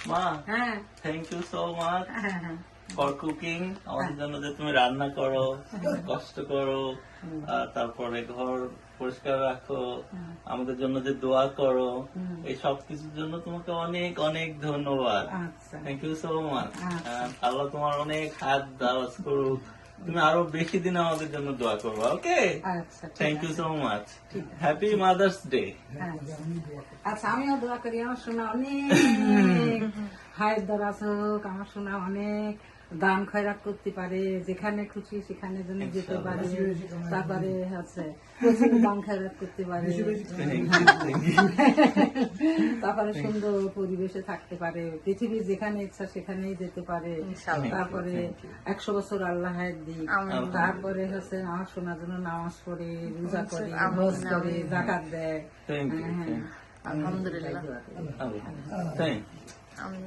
মা হ্যাঁ thank you so much হ্যাঁ হ্যাঁ ফর কুকিং, আমাদের জন্য যে তুমি রান্না করো, কষ্ট করো, আর তারপরে ঘর পরিষ্কার রাখো, আমাদের জন্য যে দোয়া করো, এই সব কিছুর জন্য তোমাকে অনেক অনেক ধন্যবাদ। আচ্ছা থ্যাংক ইউ সো মাচ। আচ্ছা। আল্লাহ তোমার অনেক হাত দারাজ করুক, তুমি আরো বেশি দিন আমাদের জন্য দোয়া করবা। ওকে, আচ্ছা ঠিক থ্যাংক ইউ আছে। So much. ঠিক আছে। Happy mother's day. আচ্ছা। আচ্ছা আমিও দোয়া করি আমার সোনা অনেক হায়ের দরাজ হোক, আমার সোনা অনেক দান খয়রাত করতে পারে, যেখানে খুশি সেখানে যেন যেতে পারে, তারপরে আছে প্রচুর দান খয়রাত করতে পারে, তারপরে সুন্দর পরিবেশে থাকতে পারে, পৃথিবীর যেখানে ইচ্ছা সেখানেই যেতে পারে, তারপরে 100 বছর আল্লাহ হায়াত দিক, তারপরে হচ্ছে আমার সোনার জন্য নামাজ পড়ে, রোজা করে, হজ করে, যাকাত দেয়। Thank you. হ্যাঁ, হ্যাঁ। আলহামদুলিল্লাহ। থ্যাংক আমি